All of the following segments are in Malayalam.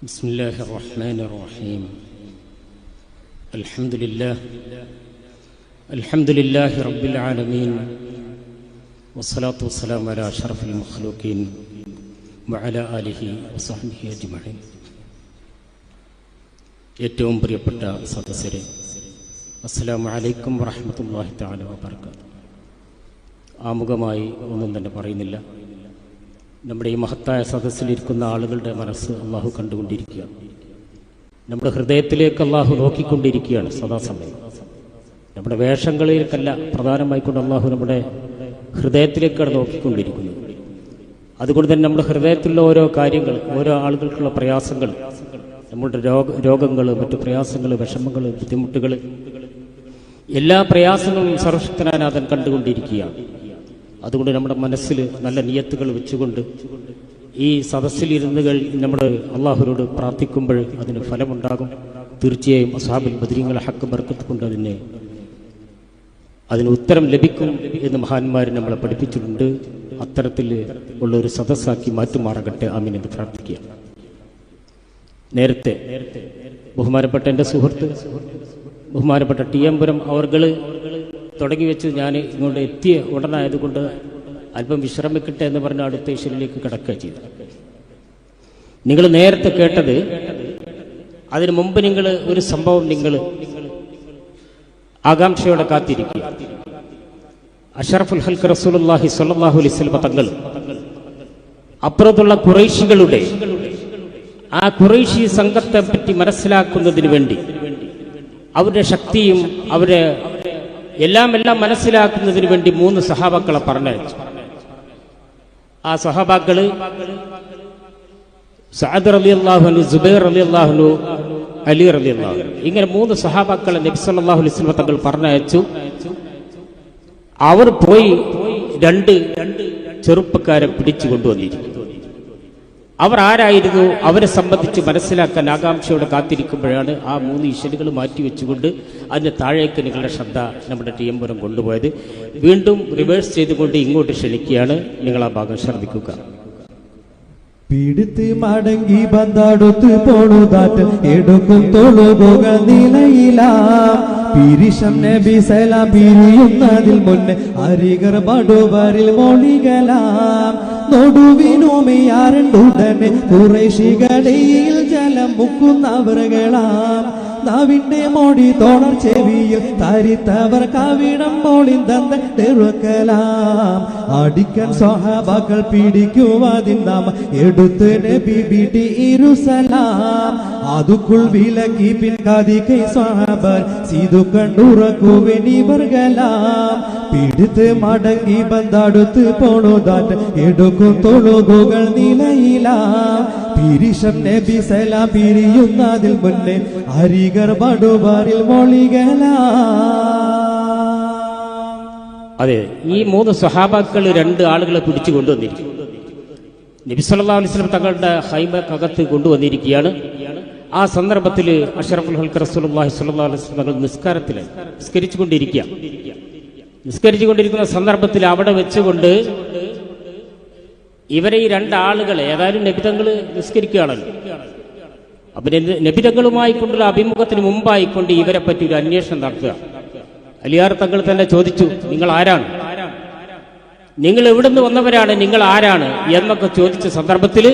بسم الله الرحمن الرحيم. الحمد لله رب العالمين والصلاة والسلام على أشرف المخلوقين وعلى آله وصحبه أجمعين. ഏറ്റവും പ്രിയപ്പെട്ട സദസ്യരെ, അസ്സലാമു അലൈക്കും വറഹ്മത്തുള്ളാഹി തആല വബറകാതുഹു. ആമുഖമായി ഒന്നും തന്നെ പറയുന്നില്ല. നമ്മുടെ ഈ മഹത്തായ സദസ്സിലിരിക്കുന്ന ആളുകളുടെ മനസ്സ് അള്ളാഹു കണ്ടുകൊണ്ടിരിക്കുകയാണ്. നമ്മുടെ ഹൃദയത്തിലേക്ക് അള്ളാഹു നോക്കിക്കൊണ്ടിരിക്കുകയാണ് സദാസമയം. നമ്മുടെ വേഷങ്ങളിലേക്കല്ല പ്രധാനമായിക്കൊണ്ട് അള്ളാഹു നമ്മുടെ ഹൃദയത്തിലേക്കാണ് നോക്കിക്കൊണ്ടിരിക്കുന്നത്. അതുകൊണ്ട് തന്നെ നമ്മുടെ ഹൃദയത്തിലുള്ള ഓരോ കാര്യങ്ങൾ, ഓരോ ആളുകൾക്കുള്ള പ്രയാസങ്ങൾ, നമ്മളുടെ രോഗങ്ങൾ, മറ്റു പ്രയാസങ്ങൾ, വിഷമങ്ങൾ, ബുദ്ധിമുട്ടുകൾ, എല്ലാ പ്രയാസങ്ങളും സർവശക്തനാഥൻ കണ്ടുകൊണ്ടിരിക്കുകയാണ്. അതുകൊണ്ട് നമ്മുടെ മനസ്സിൽ നല്ല നിയത്തുകൾ വെച്ചുകൊണ്ട് ഈ സദസ്സിലിരുന്ന് നമ്മൾ അള്ളാഹുവിനോട് പ്രാർത്ഥിക്കുമ്പോൾ അതിന് ഫലമുണ്ടാകും. തീർച്ചയായും അസ്ഹാബുൽ ബദരീങ്ങളെ ഹക്ക് ബർക്കത്ത് കൊണ്ട് അതിന് ഉത്തരം ലഭിക്കും എന്ന് മഹാന്മാർ നമ്മളെ പഠിപ്പിച്ചിട്ടുണ്ട്. അത്തരത്തിൽ ഉള്ള ഒരു സദസ്സാക്കി മാറ്റുമാറാകട്ടെ, ആമീൻ എന്ന് പ്രാർത്ഥിക്കുക. നേരത്തെ ബഹുമാനപ്പെട്ട എൻ്റെ സുഹൃത്ത് ബഹുമാനപ്പെട്ട TM പുരം അവർകൾ തുടങ്ങി വെച്ച് ഞാൻ ഇങ്ങോട്ട് എത്തിയ ഉടനായതുകൊണ്ട് അല്പം വിശ്രമിക്കട്ടെ എന്ന് പറഞ്ഞ അടുത്ത ഇശ്വരിലേക്ക് കിടക്കുക ചെയ്തു. നിങ്ങൾ നേരത്തെ കേട്ടത്, അതിനു മുമ്പ് നിങ്ങൾ ഒരു സംഭവം നിങ്ങൾ ആകാംക്ഷയോടെ കാത്തിരിക്കുക. അഷ്റഫുൽ ഖൽഖ് റസൂലുള്ളാഹി സ്വല്ലല്ലാഹു അലൈഹി വസല്ലം തങ്ങൾ അപ്പുറത്തുള്ള ഖുറൈശികളുടെ ആ ഖുറൈശി സംഘത്തെ പറ്റി മനസ്സിലാക്കുന്നതിന് വേണ്ടി, അവരുടെ ശക്തിയും അവരുടെ എല്ലാം മനസ്സിലാക്കുന്നതിന് വേണ്ടി 3 സഹാബാക്കളെ പറഞ്ഞയച്ചു. ആ സഹാബാക്കള് സഅദ് റളിയല്ലാഹു അൻഹു, സുബൈർ റളിയല്ലാഹു അൻഹു, അലി റളിയല്ലാഹു അൻഹു, ഇങ്ങനെ 3 സഹാബാക്കളെ നബി സല്ലല്ലാഹു അലൈഹി വസല്ലം തങ്ങൾ പറഞ്ഞയച്ചു. അവർ പോയി 2 ചെറുപ്പക്കാരെ പിടിച്ചു കൊണ്ടുവന്നിരിക്കുന്നു. അവർ ആരായിരുന്നു, അവരെ സംബന്ധിച്ച് മനസ്സിലാക്കാൻ ആകാംക്ഷയോടെ കാത്തിരിക്കുമ്പോഴാണ് ആ 3 ഇശലുകൾ മാറ്റിവെച്ചുകൊണ്ട് അതിന് താഴേക്ക് നിങ്ങളുടെ ശ്രദ്ധ നമ്മുടെ TM പുരം കൊണ്ടുപോയത്. വീണ്ടും റിവേഴ്സ് ചെയ്തുകൊണ്ട് ഇങ്ങോട്ട് ക്ഷണിക്കുകയാണ്. നിങ്ങൾ ആ ഭാഗം ശ്രദ്ധിക്കുക. പിടുത്ത് മടങ്ങി ബന്ധാടുത്ത് പോണുതാറ്റ് എടുക്കും തൊഴുപോക നിലയില പിരിശം നബി സലാം പിരിയുന്നതിൽ മുന്നേ അരികർ പടുവരിൽ മൊഴികലാം നൊടുവിനുമയാറുണ്ടുടനെ ഖുറൈശികളിൽ ജലം മുക്കുന്നവറുകളാം നാവിന്റെ മോടി തോണർ ചെവിയിൽ തരിത്തവർ കവിടം മോളിന്തെറുക്കലാം അടിക്കാൻ സ്വഹാബാക്കൾ പിടിക്കുവാതിൻ നാമ എടുത്ത് നബി ബിടി ഇരുസലാം അതുക്കുൾ വിലക്കി പിൻകാതിക്കൈ സ്വഹാബർ സീതു കണ്ടുറക്കുവെനിവർഗലാം പിടുത്ത് മടങ്ങി ബന്ധാടുത്ത് പോണുതാറ്റ് എടുക്കും തൊഴുകുകൾ നിലയിലാം പിരിശം നബി സലാം പിരിയുന്നതിൽ മുന്നേ അരികർ പടുവാറിൽ മൊഴികലാം. അതെ, ഈ 3 സ്വഹാബാക്കൾ 2 ആളുകളെ പിടിച്ചു കൊണ്ടുവന്നിരിക്കും. നബി സല്ലല്ലാഹു അലൈഹി വസല്ലം തങ്ങളുടെ ഹൈമക്കകത്ത് കൊണ്ടുവന്നിരിക്കുകയാണ്. ആ സന്ദർഭത്തിൽ അഷ്റഫുൽ ഖൽഖ് റസൂലുള്ളാഹി സ്വല്ലല്ലാഹു അലൈഹി വസല്ലം തങ്ങൾ നിസ്കരിച്ചുകൊണ്ടിരിക്കുന്ന സന്ദർഭത്തിൽ അവിടെ വെച്ചുകൊണ്ട് ഇവരെ ഈ 2 ആളുകളെ, ഏതായാലും നബിതങ്ങൾ നിസ്കരിക്കുകയാണല്ലോ, അപ്പൊ നബിതങ്ങളുമായി കൊണ്ടുള്ള അഭിമുഖത്തിന് മുമ്പായിക്കൊണ്ട് ഇവരെ പറ്റി ഒരു അന്വേഷണം നടത്തുക. അലിയാർ തങ്ങൾ തന്നെ ചോദിച്ചു, നിങ്ങൾ ആരാണ്, നിങ്ങൾ എവിടുന്ന് വന്നവരാണ്, നിങ്ങൾ ആരാണ് എന്നൊക്കെ ചോദിച്ച സന്ദർഭത്തിൽ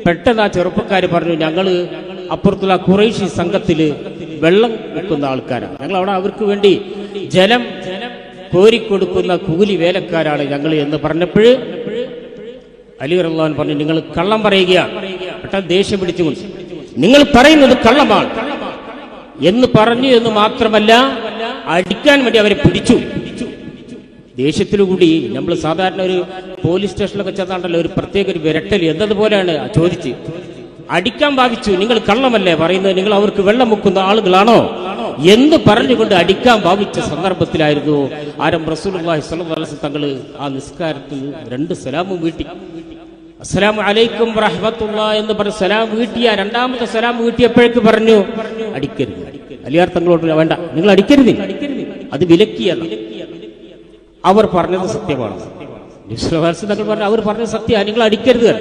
പെട്ടെന്ന് ആ ചെറുപ്പക്കാർ പറഞ്ഞു, ഞങ്ങൾ അപ്പുറത്തുള്ള ഖുറൈശി സംഘത്തില് വെള്ളം വെക്കുന്ന ആൾക്കാരാണ്, ഞങ്ങൾ അവിടെ അവർക്ക് വേണ്ടി ജലം കോരിക്കൊടുക്കുന്ന കൂലി വേലക്കാരാണ് ഞങ്ങൾ എന്ന് പറഞ്ഞപ്പോൾ അലി റളിയല്ലാഹു അൻഹു പറഞ്ഞു, നിങ്ങൾ കള്ളം പറയുകയാണ്. പെട്ടെന്ന് ദേഷ്യം പിടിച്ചുകൊണ്ട്, നിങ്ങൾ പറയുന്നത് കള്ളമാണ് എന്ന് പറഞ്ഞു. എന്ന് മാത്രമല്ല, അടിക്കാൻ വേണ്ടി അവരെ പിടിച്ചു. ദേഷ്യത്തിലുകൂടി നമ്മൾ സാധാരണ ഒരു പോലീസ് സ്റ്റേഷനിലൊക്കെ ചെന്നാണ്ടല്ലോ ഒരു പ്രത്യേക ഒരു വിരട്ടൽ എന്നതുപോലെയാണ് ചോദിച്ച് അടിക്കാൻ ഭാവിച്ചു. നിങ്ങൾ കള്ളമല്ലേ പറയുന്നത്, നിങ്ങൾ അവർക്ക് വെള്ളം മുക്കുന്ന ആളുകളാണോ എന്ന് പറഞ്ഞുകൊണ്ട് അടിക്കാൻ ഭാവിച്ച സന്ദർഭത്തിലായിരുന്നു റസൂലുള്ളാഹി സ്വല്ലല്ലാഹു അലൈഹി വസല്ലം തങ്ങൾ ആ നിസ്കാരത്തിൽ 2 സലാമും വീട്ടി. അസ്സലാമു അലൈക്കും വറഹ്മത്തുള്ളാഹി എന്ന് പറഞ്ഞ് സലാം വീട്ടിയ 2ാമത്തെ സലാം വീട്ടിയപ്പോഴേക്ക് പറഞ്ഞു, അടിക്കരുത്. അലിയാർ തങ്ങളോട് വേണ്ട, നിങ്ങൾ അടിക്കരുത്, അത് വിലക്കിയാണ്. അവർ പറഞ്ഞത് സത്യമാണ്. തങ്ങൾ പറഞ്ഞു, അവർ പറഞ്ഞത് സത്യമാണ്, നിങ്ങൾ അടിക്കരുത്.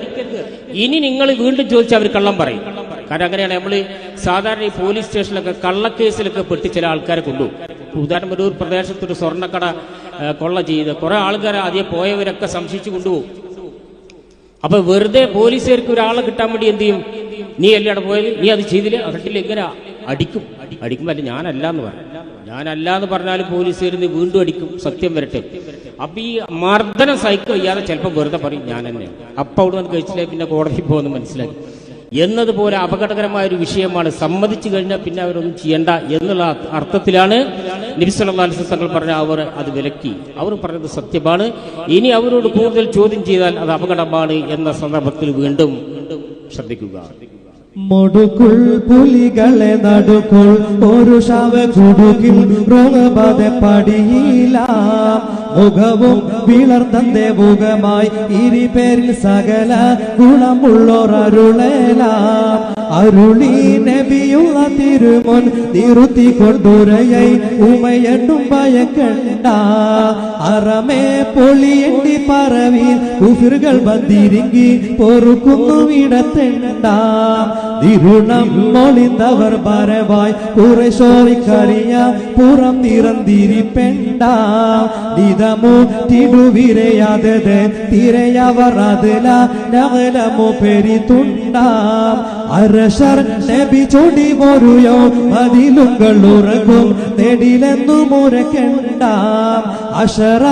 ഇനി നിങ്ങൾ വീണ്ടും ചോദിച്ചാൽ അവർ കള്ളം പറയും. കാരണം അങ്ങനെയാണ് നമ്മൾ സാധാരണ ഈ പോലീസ് സ്റ്റേഷനിലൊക്കെ കള്ളക്കേസിലൊക്കെ പെട്ട് ചില ആൾക്കാരെ കൊണ്ടുപോകും. ഉദാഹരണം ഒരു പ്രദേശത്തൊരു സ്വർണ്ണക്കട കൊള്ള ചെയ്ത് കുറെ ആൾക്കാർ ആദ്യം പോയവരൊക്കെ സംശയിച്ചു കൊണ്ടുപോകും. അപ്പൊ വെറുതെ പോലീസുകാർക്ക് ഒരാളെ കിട്ടാൻ വേണ്ടി എന്ത് ചെയ്യും? നീ അല്ലേ അവിടെ പോയത്, നീ അത് ചെയ്തില്ല, കണ്ടില്ല, ഇങ്ങനെ അടിക്കുമ്പോ അല്ല ഞാനല്ല എന്ന് പറഞ്ഞു. ഞാനല്ല എന്ന് പറഞ്ഞാലും പോലീസുകാരിന്ന് വീണ്ടും അടിക്കും, സത്യം വരട്ടെ. അപ്പൊ ഈ മർദ്ദനം സഹിക്കുക വയ്യാതെ ചിലപ്പോൾ വെറുതെ പറയും ഞാൻ തന്നെയാണ്. അപ്പൊ അവിടെ നിന്ന് കഴിച്ചില്ലേ പിന്നെ കോടതിയിൽ പോകുമെന്ന് മനസ്സിലാക്കി. എന്നതുപോലെ അപകടകരമായ ഒരു വിഷയമാണ്. സമ്മതിച്ചു കഴിഞ്ഞാൽ പിന്നെ അവരൊന്നും ചെയ്യണ്ട എന്നുള്ള അർത്ഥത്തിലാണ് നബി സല്ലല്ലാഹു അലൈഹി വസല്ലം തങ്ങൾ പറഞ്ഞ അവർ അത് വിലക്കി. അവർ പറഞ്ഞത് സത്യമാണ്. ഇനി അവരോട് കൂടുതൽ ചോദ്യം ചെയ്താൽ അത് അപകടമാണ് എന്ന സന്ദർഭത്തിൽ വീണ്ടും ശ്രദ്ധിക്കുക. മുടുക്കുൾ പുലികളെ നടുക്കുൾ ഒരു ശവ കുടുകിൽ രോഗബാധ പടിയില്ല. മുഖവും വിളർന്നന്റെ മുഖമായി ഇരുപേരിൽ സകല ഗുണമുള്ളോർ അരുളേല. അരുളി നബിയുള്ള തിരുമുൻ നിറുത്തി കൊണ്ടുരയായി ഉമയണ്ടും ഭയക്കണ്ട. അറമേ പൊളിയണ്ടി പറവി കുഫിറുകൾ വന്നിരിങ്ങി പൊറുക്കുന്നു വിടത്തേണ്ട. തിരുണം മൊളിന്തവർ പരവായി കുറശോറിക്കറിയ പുറം നിറന്തിരിപ്പെണ്ട. നിതമു തിടുവിരയാതെ തിരയവർ അതില നഗലമു പെരിത്തുണ്ടാം. അരശർ നബി ചൊടി പൊരുയോ അതിലുകൾ ഉറങ്ങും നെടിലെന്നു മുരക്കണ്ട. അഷറ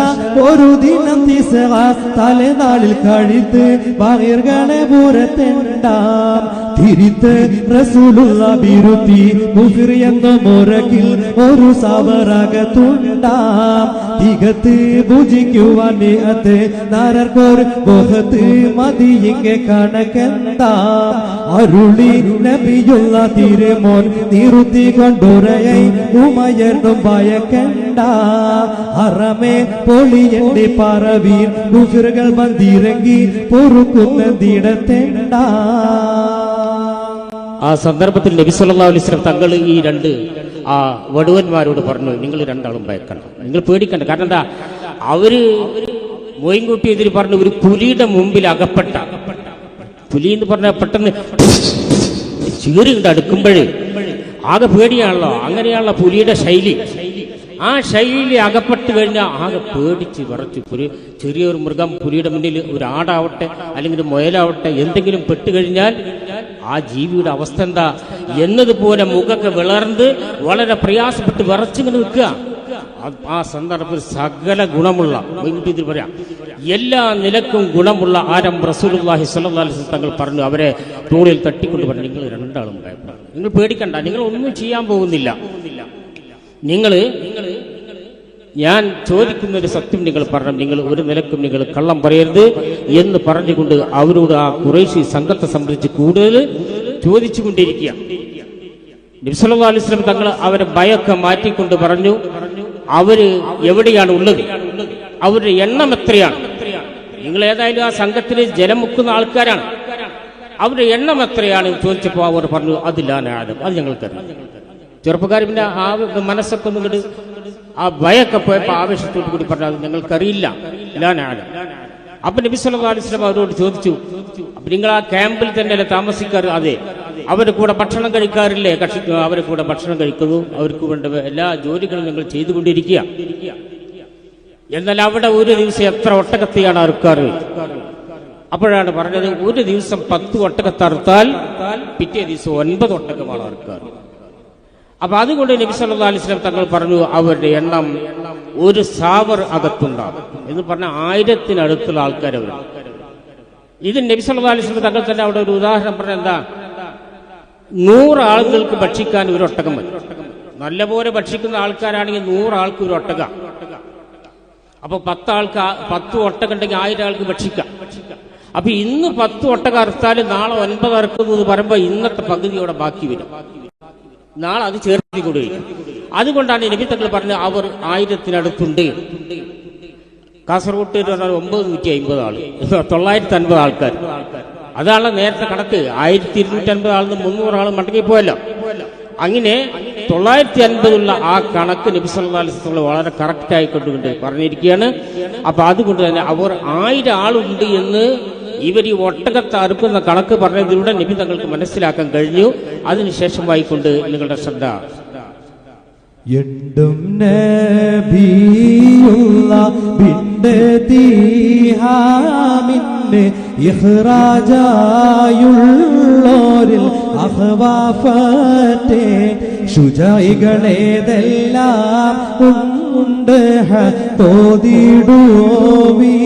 ഒരു ദിനം തിസറ തലനാളിൽ കഴിത്ത് വയർകളെ പുരത്തെണ്ടാം. തിരിത്ത് റസൂലുള്ള ബിരുത്തി മുഫിർ എന്ന മുറകിൽ ഒരു സവറകത്തുണ്ടാം. തികത്ത് ഭുജിക്കുവാൻ അത് നരർക്കൊർ ബോഹത്ത് മതിയെങ്കിൽ കണക്കെന്താം. അരുളി നബിയുള്ള തിരുമോൻ നിറുത്തി കൊണ്ടുരയായി ഉമയർന്നും ഭയക്കണ്ട. അറമേ പൊളിയണ്ടി പറവീൻ കുഫിറുകൾ വന്നിറങ്ങി പൊറുക്കുന്നതിടത്തേണ്ട. ആ സന്ദർഭത്തിൽ നബി സല്ലല്ലാഹു അലൈഹി വസല്ലം തങ്ങൾ ഈ രണ്ട് ആ വടുവന്മാരോട് പറഞ്ഞു, നിങ്ങൾ രണ്ടാളും ഭയക്കണ്ട, നിങ്ങൾ പേടിക്കണ്ട. കാരണം എന്താ, അവര് മോയിൻകുട്ടി എതിര് പറഞ്ഞു ഒരു പുലിയുടെ മുമ്പിൽ അകപ്പെട്ട. പുലി എന്ന് പറഞ്ഞാൽ പെട്ടെന്ന് ചീറിയിട്ട് അടുക്കുമ്പോഴേ ആകെ പേടിയാണല്ലോ. അങ്ങനെയാണല്ലോ പുലിയുടെ ശൈലി. ആ ശൈലിയിൽ അകപ്പെട്ട് കഴിഞ്ഞാൽ ആകെ പേടിച്ച് വിറച്ചു. ചെറിയൊരു മൃഗം പുലിയുടെ മുന്നിൽ ഒരു ആടാവട്ടെ അല്ലെങ്കിൽ ഒരു മുയലാവട്ടെ എന്തെങ്കിലും പെട്ടുകഴിഞ്ഞാൽ ആ ജീവിയുടെ അവസ്ഥ എന്താ എന്നതുപോലെ മുഖമൊക്കെ വിളർന്ന് വളരെ പ്രയാസപ്പെട്ട് വിറച്ചിങ്ങനെ നിൽക്കുക. ആ സന്ദർഭത്തിൽ സകല ഗുണമുള്ള ഇതിൽ പറയാം എല്ലാ നിലക്കും ഗുണമുള്ള ആരം റസൂലുള്ളാഹി സ്വല്ലല്ലാഹു അലൈഹി വസല്ലം തങ്ങൾ പറഞ്ഞു. അവരെ തോളിൽ തട്ടിക്കൊണ്ട് പറഞ്ഞു, നിങ്ങൾ രണ്ടാളും ഭയപ്പെടണം, നിങ്ങൾ പേടിക്കണ്ട, നിങ്ങൾ ഒന്നും ചെയ്യാൻ പോകുന്നില്ല. ഞാൻ ചോദിക്കുന്നൊരു സത്യം നിങ്ങൾ പറഞ്ഞു, നിങ്ങൾ ഒരു നിലക്കും നിങ്ങൾ കള്ളം പറയരുത് എന്ന് പറഞ്ഞുകൊണ്ട് അവരോട് ആ ഖുറൈശി സംഘത്തെ സംബന്ധിച്ച് കൂടുതൽ ചോദിച്ചുകൊണ്ടിരിക്കുക. നബി സല്ലല്ലാഹു അലൈഹി വസല്ലം തങ്ങൾ അവരെ ഭയമൊക്കെ മാറ്റിക്കൊണ്ട് പറഞ്ഞു, അവര് എവിടെയാണ് ഉള്ളത്, അവരുടെ എണ്ണം എത്രയാണ്, നിങ്ങൾ ഏതായാലും ആ സംഘത്തിൽ ജലം മുക്കുന്ന ആൾക്കാരാണ്, അവരുടെ എണ്ണം എത്രയാണ് ചോദിച്ചപ്പോൾ അവർ പറഞ്ഞു, അതില്ലാനാലും അത് ഞങ്ങൾക്കറിയാം. ചെറുപ്പക്കാർ പിന്നെ ആ മനസ്സൊക്കെ ഒന്നുകൊണ്ട് ആ ഭയൊക്കെ പോയപ്പോൾ ആവേശത്തോടു കൂടി പറഞ്ഞു, അത് ഞങ്ങൾക്കറിയില്ല, ഇല്ലാനാലും. അപ്പൊ നബി സല്ലല്ലാഹു അലൈഹി വസല്ലം അവരോട് ചോദിച്ചു, അപ്പൊ നിങ്ങൾ ആ ക്യാമ്പിൽ തന്നെയല്ലേ താമസിക്കാറ്? അതെ. അവരുടെ കൂടെ ഭക്ഷണം കഴിക്കാറില്ലേ? അവരുടെ കൂടെ ഭക്ഷണം കഴിക്കുന്നു, അവർക്ക് വേണ്ട എല്ലാ ജോലികളും നിങ്ങൾ ചെയ്തുകൊണ്ടിരിക്കുക. എന്നാൽ അവിടെ ഒരു ദിവസം എത്ര ഒട്ടകത്തെയാണ് അറുക്കാറ്? അപ്പോഴാണ് പറഞ്ഞത്, ഒരു ദിവസം 10 ഒട്ടകത്തെ അറുത്താൽ പിറ്റേ ദിവസം 9 ഒട്ടകമാണ് അറുക്കാറ്. അപ്പൊ അതുകൊണ്ട് നബി സല്ലല്ലാഹു അലൈഹി വസല്ലം തങ്ങൾ പറഞ്ഞു, അവരുടെ എണ്ണം ഒരു സാവർ അകത്തുണ്ടാകും എന്ന് പറഞ്ഞ 1000-ത്തിനടുത്തുള്ള ആൾക്കാർ അവർ. ഇത് നബി സല്ലല്ലാഹു അലൈഹി വസല്ലം തങ്ങൾ തന്നെ അവിടെ ഒരു ഉദാഹരണം പറഞ്ഞ എന്താ, 100 ആളുകൾക്ക് ഭക്ഷിക്കാൻ ഒരു ഒട്ടകം മതി. നല്ലപോലെ ഭക്ഷിക്കുന്ന ആൾക്കാരാണെങ്കിൽ 100 ആൾക്ക് ഒരു ഒട്ടക. അപ്പൊ 10 ഒട്ടകം ഉണ്ടെങ്കിൽ 1000 ആൾക്ക് ഭക്ഷിക്കാം. അപ്പൊ ഇന്ന് 10 ഒട്ടകം അറുത്താലും നാളെ 9 അറുക്കുന്നത് പറയുമ്പോ ഇന്നത്തെ പകുതിയോടെ ബാക്കി വരും. നാളെ അത് ചേർത്തിക്കൊണ്ടിരിക്കും. അതുകൊണ്ടാണ് നബി തങ്ങൾ പറഞ്ഞത് അവർ 1000-ത്തിനടുത്തുണ്ട്. കാസർഗോട്ട് 950 ആള്, 950 ആൾക്കാർ. അതാണ് നേരത്തെ കണക്ക്. 1250 ആളിൽ 300 ആൾ മടങ്ങിപ്പോയല്ലോ. അങ്ങനെ 950 ആ കണക്ക് നബി സല്ലല്ലാഹു അലൈഹി വസല്ലം വളരെ കറക്റ്റ് ആയിക്കൊണ്ട് പറഞ്ഞിരിക്കുകയാണ്. അപ്പൊ അതുകൊണ്ട് തന്നെ അവർ 1000 ആളുണ്ട് എന്ന് ഇവർ ഈ ഒട്ടകത്തെ അറുക്കുന്ന കണക്ക് പറഞ്ഞതിലൂടെ നബി തങ്ങൾക്ക് മനസ്സിലാക്കാൻ കഴിഞ്ഞു. അതിനുശേഷമായിക്കൊണ്ട് നിങ്ങളുടെ ശ്രദ്ധ എണ്ടും നബിയുള്ള ബിന്റെ തീഹാമിന്റെ ഇഖ്റാജായുള്ളോരിൽ അഹ്വാഫത്തെ ശുജായികളേതെല്ലാം ഉണ്ട് തോതിടുവീ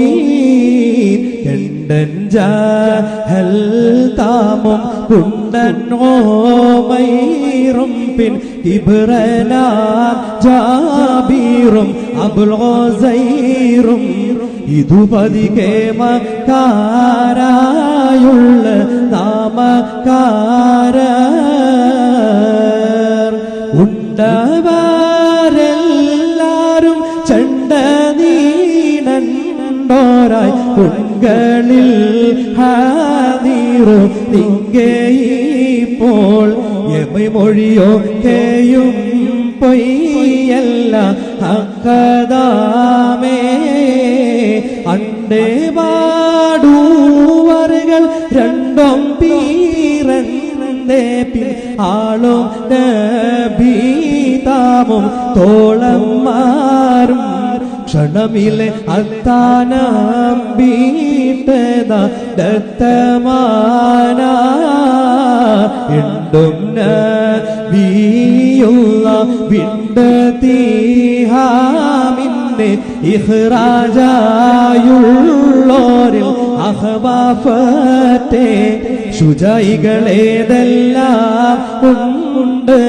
കണ്ടൻ ജഹൽ താമും കുണ്ടൻ ഓമൈറും പിൻ ഇബ്രനാ ജാബീറും അബുൽ ഗസൈറും ഇതുപതികെ മക്കാരായുള്ള നാമക്കാരർ ഉണ്ടവരെല്ലാരും ചണ്ട നീണോരായി ഉങ്ങളിൽ ഹാദീറോ നിങ്കേപ്പോൾ യമൊഴിയോ കേയും പൊയ്യല്ല ഹക്കദാമേ അണ്ടേ പാടുവറുകൾ രണ്ടും പീറന്നേ പിൻ ആളും നബീതാമും തോളം മാറും ക്ഷണമിലെ അത്താനം ബീട്ടത ദത്തമാന എണ്ടും നബിയുള്ള വിണ്ടതീഹാമിന്റെ ഇഖ്റാജായുള്ളോരിൽ അഹ്വാഫത്തെ ശുജായികളേതെല്ലാം ഉണ്ട്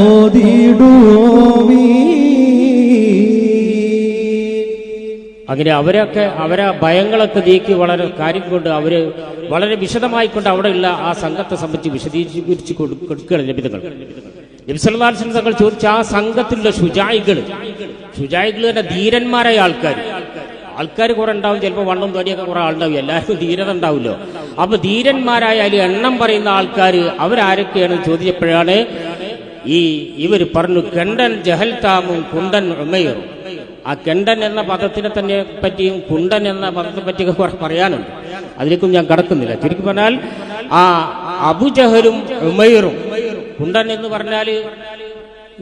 ഓതിടുവീ. അങ്ങനെ അവരെ ഭയങ്ങളൊക്കെ നീക്കി വളരെ കാര്യം കൊണ്ട് വളരെ വിശദമായിക്കൊണ്ട് അവിടെയുള്ള ആ സംഘത്തെ സംബന്ധിച്ച് വിശദീകരിച്ച് കൊടുക്കുകയാണ് നബി തങ്ങൾ. നബി സല്ലല്ലാഹു അലൈഹി വസല്ലം തങ്ങൾ ചോദിച്ച ആ സംഘത്തിലുള്ള ശുജായികൾ തന്നെ ധീരന്മാരായ ആൾക്കാർ കുറെ ഉണ്ടാവും. ചിലപ്പോൾ വണ്ണം തോന്നിയൊക്കെ കുറെ ആളുണ്ടാവും. എല്ലാവർക്കും ധീരത ഉണ്ടാവുമല്ലോ. അപ്പൊ ധീരന്മാരായ എണ്ണം പറയുന്ന ആൾക്കാർ അവരാരൊക്കെയാണെന്ന് ചോദിച്ചപ്പോഴാണ് ഇവർ പറഞ്ഞു കണ്ടൻ ജഹൽതാമും കുണ്ടൻ ഉമൈറും. ആ കെണ്ടൻ എന്ന പദത്തിനെ തന്നെ പറ്റിയും കുണ്ടൻ എന്ന പദത്തെ പറ്റിയൊക്കെ കുറെ പറയാനുണ്ട്. അതിലേക്കും ഞാൻ കടക്കുന്നില്ല. ചുരുക്കി പറഞ്ഞാൽ ആ അബുജഹലും ഉമൈറും, കുണ്ടൻ എന്ന് പറഞ്ഞാൽ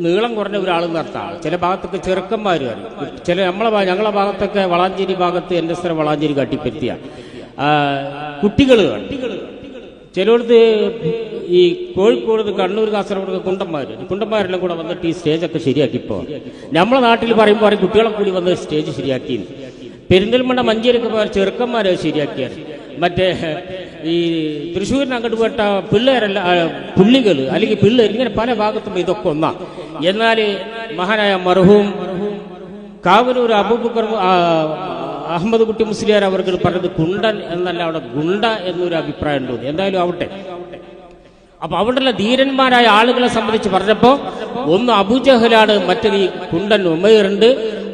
നീളം കുറഞ്ഞ ഒരാളെന്ന് അർത്ഥമാണ്. ചില ഭാഗത്തൊക്കെ ചെറുക്കന്മാർ പറയും. ഞങ്ങളെ ഭാഗത്തൊക്കെ വളാഞ്ചേരി ഭാഗത്ത് എൻ്റെ സ്ഥലം വളാഞ്ചേരി കാട്ടിപ്പറ്റിയ കുട്ടികൾ ചിലയിടത്ത് ഈ കോഴിക്കോട്, കണ്ണൂർ, കാസർഗോഡ് കുണ്ടന്മാരെല്ലാം കൂടെ വന്നിട്ട് ഈ സ്റ്റേജൊക്കെ ശരിയാക്കിപ്പോ നമ്മളെ നാട്ടിൽ പറയുമ്പോൾ കുട്ടികളെ കൂടി വന്ന് സ്റ്റേജ് ശരിയാക്കി. പെരിന്തൽമണ്ണ, മഞ്ചേരിയൊക്കെ പോയാൽ ചെറുക്കന്മാരെ ശരിയാക്കിയാണ്. മറ്റേ ഈ തൃശ്ശൂരിന് അങ്ങോട്ട് പോട്ട പിള്ളേരല്ല, പുള്ളികൾ അല്ലെങ്കിൽ പിള്ളേർ, ഇങ്ങനെ പല ഭാഗത്തും ഇതൊക്കെ ഒന്നാ. എന്നാൽ മഹാനായ മർഹൂം കാവനൂർ അബൂബക്കർ അഹമ്മദ് കുട്ടി മുസ്ലിയാർ അവർക്ക് പറഞ്ഞത് കുണ്ടൻ എന്നല്ല, അവിടെ ഗുണ്ട എന്നൊരു അഭിപ്രായം ഉണ്ട്. എന്തായാലും ആവട്ടെ. അപ്പൊ അവിടെയുള്ള ധീരന്മാരായ ആളുകളെ സംബന്ധിച്ച് പറഞ്ഞപ്പോ ഒന്ന് അബൂജഹലാണ്, മറ്റൊരു കുണ്ടൻ ഉമൈറുണ്ട്,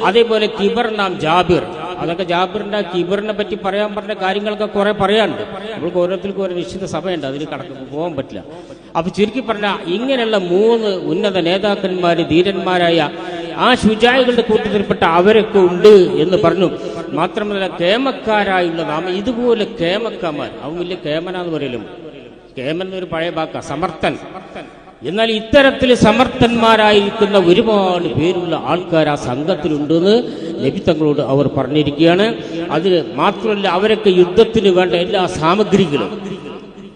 അതേപോലെ കിബർ നാം ജാബിർ. അതൊക്കെ ജാബിറിന്റെ കിബറിനെ പറ്റി പറയാൻ പറഞ്ഞ കാര്യങ്ങളൊക്കെ കുറെ പറയാനുണ്ട്. നമ്മൾക്ക് ഓരോരുത്തർക്കും ഓരോ നിശ്ചിത സഭയുണ്ട്, അതിന് പോകാൻ പറ്റില്ല. അപ്പൊ ചുരുക്കി പറഞ്ഞ ഇങ്ങനെയുള്ള 3 ഉന്നത നേതാക്കന്മാര്, ധീരന്മാരായ ആ ശുജായികളുടെ കൂട്ടത്തിൽപ്പെട്ട അവരൊക്കെ ഉണ്ട് എന്ന് പറഞ്ഞു. മാത്രമല്ല കേമക്കാരായുള്ള നാം ഇതുപോലെ കേമക്കാന്മാർ, അവൻ വലിയ കേമനാന്ന് പറയലും. കേമൻ എന്നൊരു പഴയ വാക്ക, സമർത്ഥൻ. എന്നാൽ ഇത്തരത്തിൽ സമർത്ഥന്മാരായിരിക്കുന്ന ഒരുപാട് പേരുള്ള ആൾക്കാർ ആ സംഘത്തിലുണ്ടെന്ന് നബി തങ്ങളോട് അവർ പറഞ്ഞിരിക്കുകയാണ്. അതിന് മാത്രമല്ല അവരൊക്കെ യുദ്ധത്തിന് വേണ്ട എല്ലാ സാമഗ്രികളും,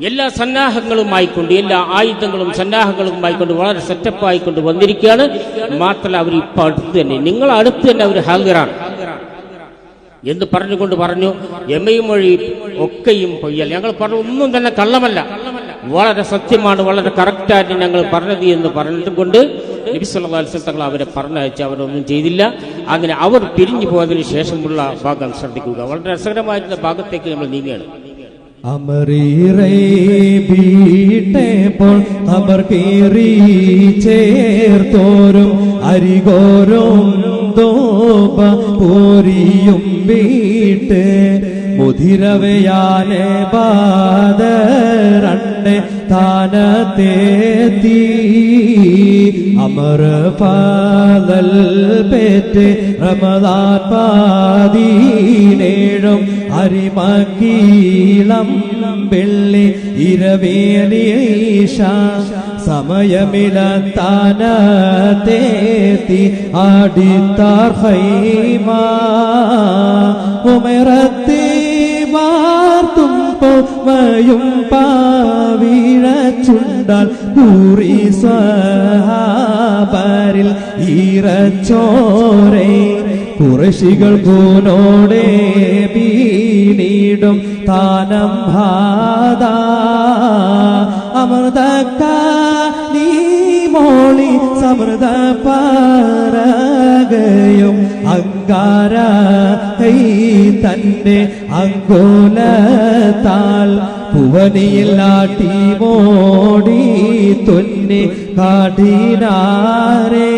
എല്ലാ സന്നാഹങ്ങളുമായിക്കൊണ്ട്, എല്ലാ ആയുധങ്ങളും സന്നാഹങ്ങളുമായിക്കൊണ്ട് വളരെ സെറ്റപ്പായിക്കൊണ്ട് വന്നിരിക്കുകയാണ്. മാത്രമല്ല അവർ ഇപ്പൊ അടുത്ത് തന്നെ, നിങ്ങൾ അടുത്ത് തന്നെ അവർ ഹാജറാണ് എന്ന് പറഞ്ഞുകൊണ്ട് പറഞ്ഞു എമയും മൊഴി ഒക്കെയും പൊയ്യൽ. ഞങ്ങൾ പറഞ്ഞു ഒന്നും തന്നെ കള്ളമല്ല, വളരെ സത്യമാണ്, വളരെ കറക്റ്റായിട്ട് ഞങ്ങൾ പറഞ്ഞത് എന്ന് പറഞ്ഞുകൊണ്ട് നബി സല്ലല്ലാഹു അലൈഹി വസല്ലം തങ്ങൾ അവരെ പറഞ്ഞയച്ച് അവരൊന്നും ചെയ്തില്ല. അങ്ങനെ അവർ പിരിഞ്ഞു പോയതിനു ശേഷമുള്ള ഭാഗം ശ്രദ്ധിക്കുക. വളരെ രസകരമായിട്ടുള്ള ഭാഗത്തേക്ക് നമ്മൾ നീങ്ങുകയാണ്. അമരീറേപ്പോൾ അവർ കേറി ചേർത്തോരും അരികോരും ദോപ പോരിയും വീട്ട് മുതിരവയാനെ ബാദരണ്ട് താനത്തേത്തി അമർ പാതൽ പേറ്റ് റമദാൻ 17 അരിമക്കീളം വെള്ളി ഇരവേലീശ സമയമിലത്താനത്തേത്തി ആടിത്താർ ഹൈമ ഉമറത്തി വാർത്തും പൊമ്മയും പാവീഴ ചുണ്ടാൽ പൂറി സ്വഹാബരിൽ ഈറച്ചോരേ കുറശികൾ കൂനോടെ വീണിടും താനം ഭാദ അമൃതക്ക നീ മോളി സമൃദ്ധ പാരകയും അങ്കാര കൈ തന്റെ അങ്കോലത്താൽ ഭുവനിയിലാട്ടി മോടി തുന്നി കാട്ടിനാരേ.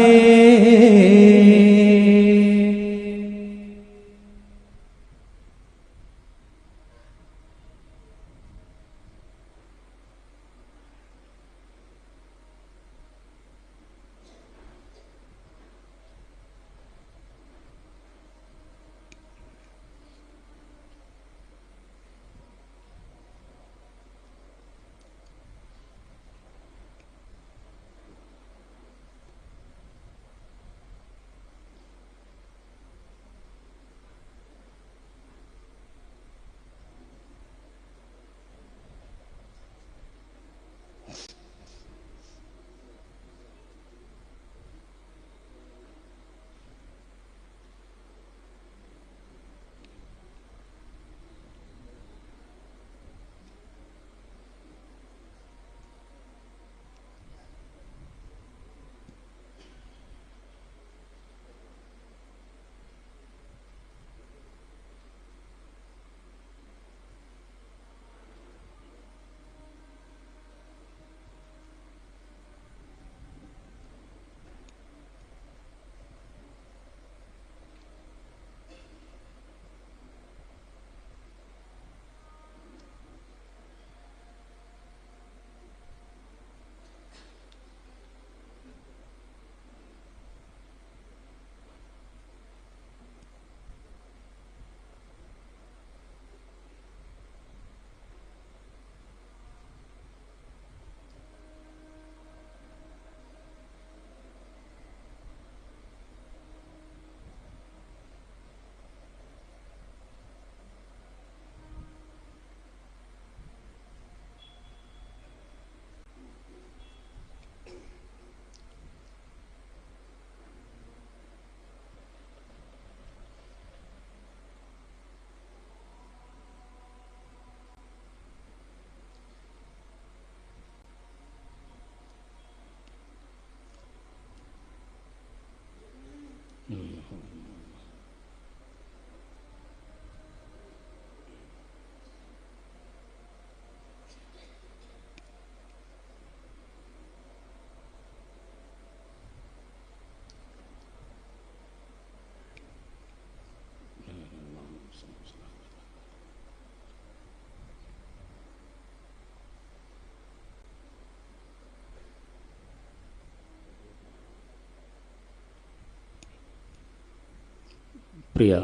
പ്രിയ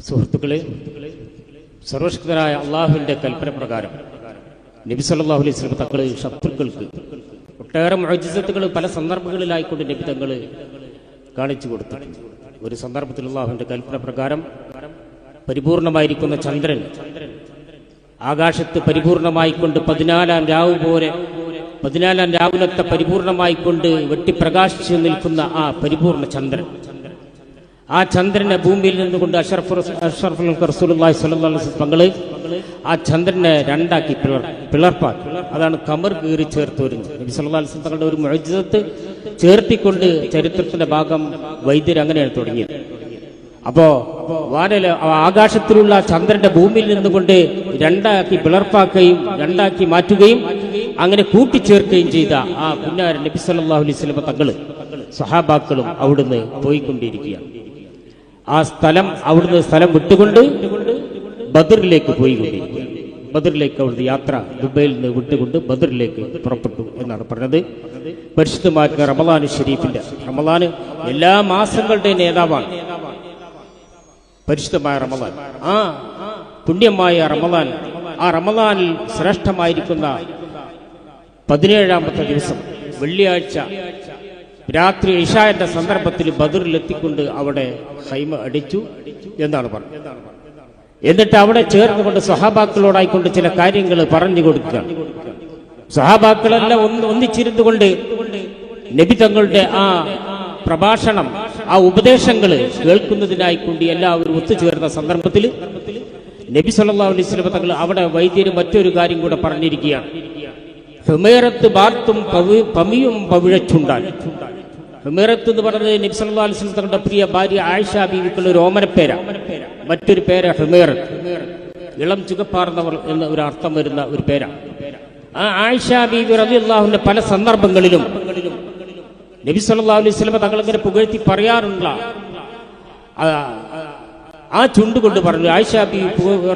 സുഹൃത്തുക്കളെ, സർവശക്തനായ അള്ളാഹുവിൻ്റെ കൽപ്പന പ്രകാരം നബി സല്ലല്ലാഹു അലൈഹി വസല്ലം തങ്ങൾ ശത്രുക്കൾക്ക് ഒട്ടേറെ മുഅ്ജിസത്തുകൾ പല സന്ദർഭങ്ങളിലായിക്കൊണ്ട് നബി തങ്ങൾ കാണിച്ചു കൊടുത്തിട്ടുണ്ട്. ഒരു സന്ദർഭത്തിൽ അള്ളാഹുവിൻ്റെ കൽപ്പന പ്രകാരം പരിപൂർണമായിരിക്കുന്ന ചന്ദ്രൻ ആകാശത്ത് പരിപൂർണമായിക്കൊണ്ട് 14-ാം രാവ് പോലെ 14-ാം രാവിലത്തെ പരിപൂർണമായിക്കൊണ്ട് വെട്ടിപ്രകാശിച്ചു നിൽക്കുന്ന ആ പരിപൂർണ ചന്ദ്രൻ, ആ ചന്ദ്രനെ ഭൂമിയിൽ നിന്നുകൊണ്ട് അഷ്റഫുൽ റസൂലുള്ളാഹി സ്വല്ലല്ലാഹു അലൈഹി വസല്ലം തങ്ങൾ ആ ചന്ദ്രനെ രണ്ടാക്കി പിളർപ്പാക്കി. അതാണ് കമർ കീറി ചേർത്ത് വരുന്നത്. നബി സല്ലല്ലാഹു അലൈഹി വസല്ലം തങ്ങളുടെ ഒരു മുഅ്ജിസത്ത് ചേർത്തിക്കൊണ്ട് ചരിത്രത്തിന്റെ ഭാഗം വൈദ്യർ അങ്ങനെയാണ് തുടങ്ങിയത്. അപ്പോ ആകാശത്തിലുള്ള ചന്ദ്രന്റെ ഭൂമിയിൽ നിന്നുകൊണ്ട് രണ്ടാക്കി പിളർപ്പാക്കുകയും രണ്ടാക്കി മാറ്റുകയും അങ്ങനെ കൂട്ടിച്ചേർക്കുകയും ചെയ്ത ആ പുന്നാര നബി സല്ലല്ലാഹു അലൈഹി വസല്ലം തങ്ങൾ സഹാബാക്കളും അവിടുന്ന് പോയിക്കൊണ്ടിരിക്കുകയാണ്. ആ അവിടുന്ന് സ്ഥലം വിട്ടുകൊണ്ട് ബദറിലേക്ക് പോയിക്കൊണ്ടിരിക്കുക. ബദറിലേക്ക് അവിടുത്തെ യാത്ര ദുബൈയിൽ നിന്ന് വിട്ടുകൊണ്ട് ബദറിലേക്ക് പുറപ്പെട്ടു എന്നാണ് പറഞ്ഞത്. പരിശുദ്ധമായ റമളാൻ ഷരീഫിന്റെ റമളാൻ എല്ലാ മാസങ്ങളുടെയും നേതാവാണ്. പരിശുദ്ധമായ റമദാൻ, ആ പുണ്യമായ റമദാൻ, ആ റമദാനിൽ ശ്രേഷ്ഠമായിരിക്കുന്ന 17ാമത്തെ ദിവസം വെള്ളിയാഴ്ച രാത്രി ഇശാന്റെ സന്ദർഭത്തിൽ ബദറിലെത്തിക്കൊണ്ട് അവിടെ ഹൈമ അടിച്ചു എന്നാണ് പറഞ്ഞത്. എന്നിട്ട് അവിടെ ചേർന്നുകൊണ്ട് സ്വഹാബാക്കളോടായിക്കൊണ്ട് ചില കാര്യങ്ങൾ പറഞ്ഞു കൊടുക്കുകയാണ്. സ്വഹാബാക്കളെല്ലാം ഒന്നിച്ചിരുന്നു കൊണ്ട് നബി തങ്ങളുടെ ആ പ്രഭാഷണം, ആ ഉപദേശങ്ങൾ കേൾക്കുന്നതിനായിക്കൊണ്ട് എല്ലാവരും ഒത്തുചേർന്ന സന്ദർഭത്തിൽ നബി സല്ലല്ലാഹു അലൈഹി വസല്ലം തങ്ങൾ അവിടെ വൈദ്യര് മറ്റൊരു കാര്യം കൂടെ പറഞ്ഞിരിക്കുകയാണ്. ഹുമൈറത്ത് ബാർത്തും പമിയും പവിഴച്ചുണ്ടാൻ. ഹുമൈറത്ത് എന്ന് പറഞ്ഞത് നബി സല്ലല്ലാഹു അലൈഹി വസല്ലം തങ്ങളുടെ പ്രിയ ഭാര്യ ആയിഷ ബീവിക്കുള്ള ഒരു ഓമനപ്പേര. മറ്റൊരു പേര് ഹുമൈറത്ത്, ഇളം ചുകപ്പാർന്നവർ എന്ന ഒരു അർത്ഥം വരുന്ന ഒരു പേരാണ്. ആ ആയിഷ ബീവി റളിയല്ലാഹു അൻഹ പല സന്ദർഭങ്ങളിലും നബി സല്ലല്ലാഹു അലൈഹി വസല്ലം തങ്ങൾ ഇങ്ങനെ പുകഴ്ത്തി പറയാറുള്ള ആ ചുണ്ടുകൊണ്ട് പറഞ്ഞു. ആയിഷ ബീവി